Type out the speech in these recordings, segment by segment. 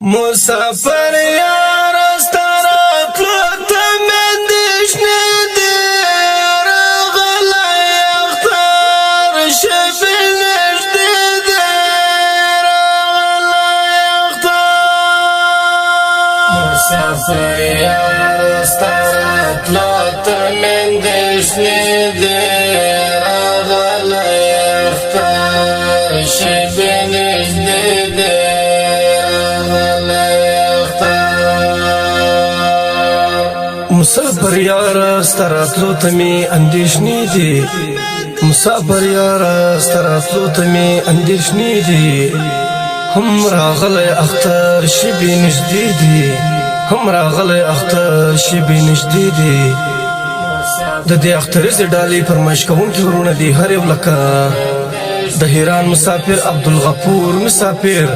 مسافر یار ستراتلو ته مندشنه دی راغلی اختر شبی نژدې دی راغلی اختر مسافر یار ستراتلو ته مندشنه دی راغلی اختر شبی نژدې دی مسافر یار ستراتلو ته می اندیشنې دي مسافر یار ستراتلو ته می اندیشنې دي هم راغلی اختر شبی نژدې دي هم راغلی اختر شبی نژدې دي د دې اختریزې ډالۍ فرمایش کوونکي ورونه دي هر یو لکه د هیران مسافر عبدالغفور مسافر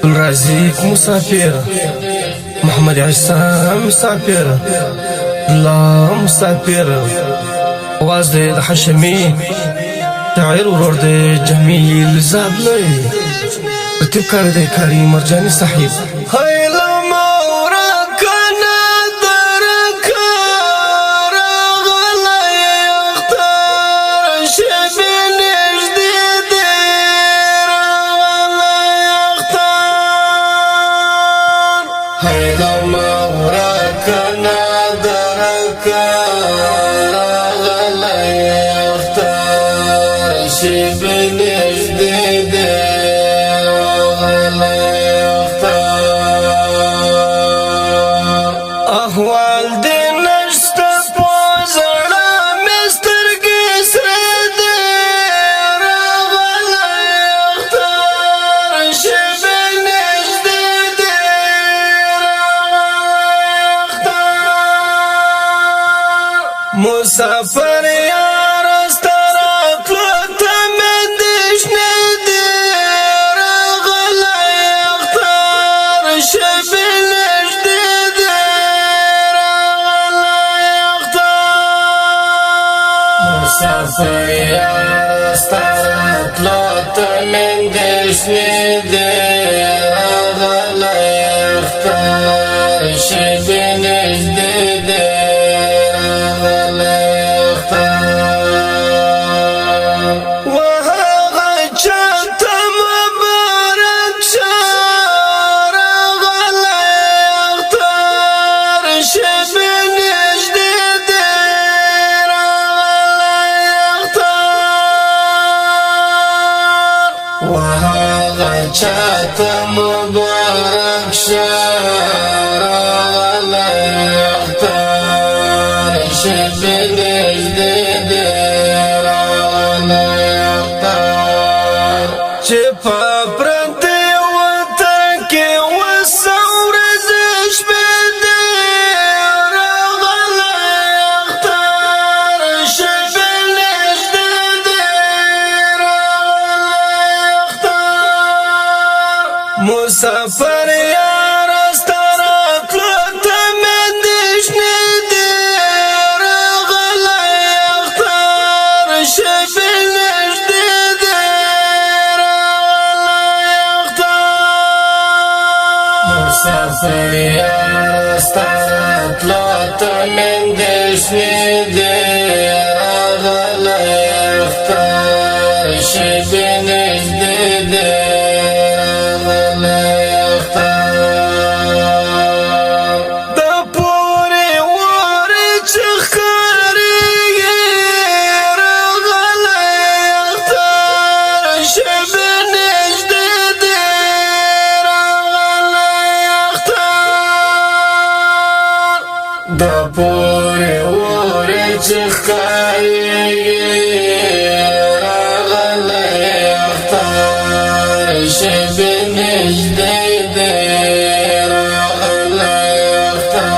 عبدالرازق مسافر محمد عیسی مسافر الله مسافر واز د حشمی شاعر ورور د جمیل زابلی ترتیب کار د کریم مرجانی صاحب احوال دی نشته په زړه مې سترګې سرې دي راغلی اختر شبی نژدې دی راغلی اختر مسافر یار ستراتلو ته مندشنې دي راغلی اختر شبی مسافر یار ستراتلو ته مندشنې دي راغلی اختر شبی نژدې دی راغلی اختر وهغه چاته مبارک شه راغلی اختر شبی نژدې دی وهغه چاته مبارک شه راغلی اختر شبی نژدې دی راغلی اختر چې په پردي وطن کې اوس ورځې شپې دي راغلی اختر شبی نژدې دی مسافر یار ستراتلو ته مندشنې دي راغلی اختر شبی نژدې دی راغلی اختر مسافر یار ستراتلو ته مندشنې دي راغلی اختر شبی نژدې دی د پورې اورې چې ښکارېږي راغلی اختر شبی نژدې دی راغلی اختر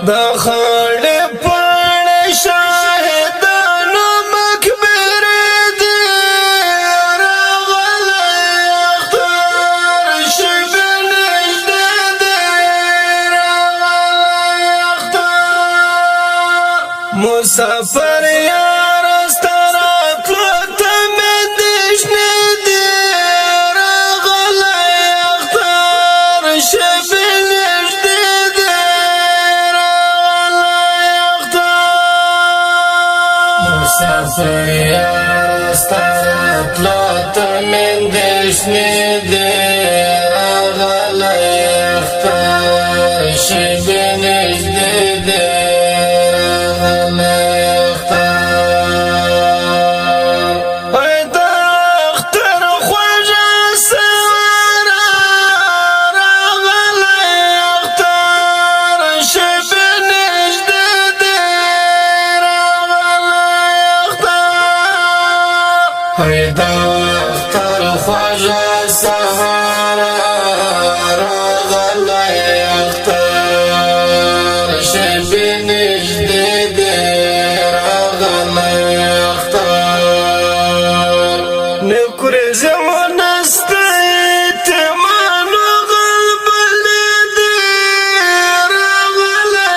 د خړې پاڼې شاهدانو مقبرې دي راغلی اختر شبی نژدې دی مسافر یار ستراتلو ته مندشنې دي راغلی مسافر یار ستراتلو ته من دشنی دی راغلی اختر شبی نژدې دی راغلی اختر ای د اختر خوږه سواره راغلی اختر شبی نژدې دی ای د اختر خوږه سهاره راغلی اختر شبی نژدې دی راغلی اختر نیک ورځې ونسته یتیمانو غلبلې دی راغلی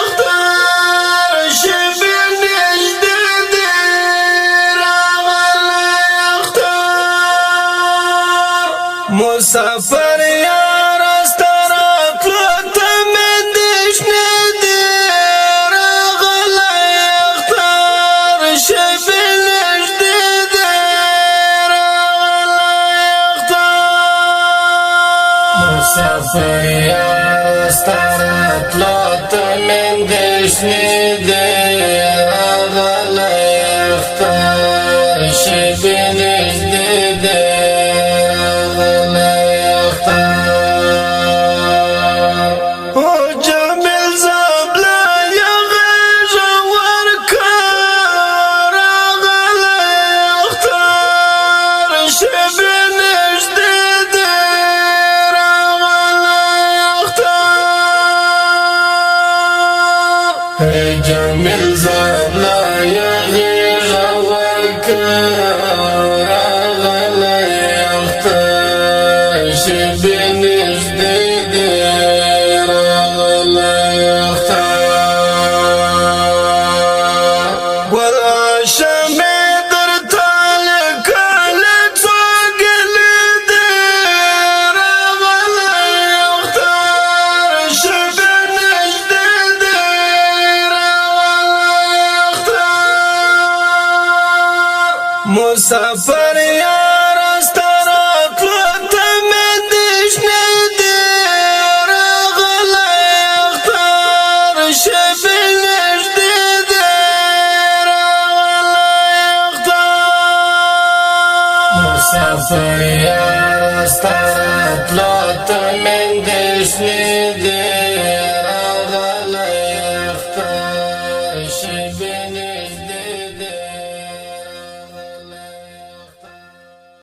اختر شبی نژدې دی مسافر یار ستراتلو ته من دشنی دی راغلی اختر شبی نژدې دی راغلی اختر مسافر یار ستراتلو ته من دشنی دی راغلی اختر شبی نژدې دی جمیل زبلا یغیژ ورکر راغلی اختر شبی نژدې دی راغلی اختر ګل شمې درته لیکلې څو ګلې دی راغلی اختر شبی نژدې دی مسافر یار ستراتلو ته من دشنی دی راغلی اختر شبی نژدې دی راغلی اختر مسافر یار ستراتلو ته من دشنی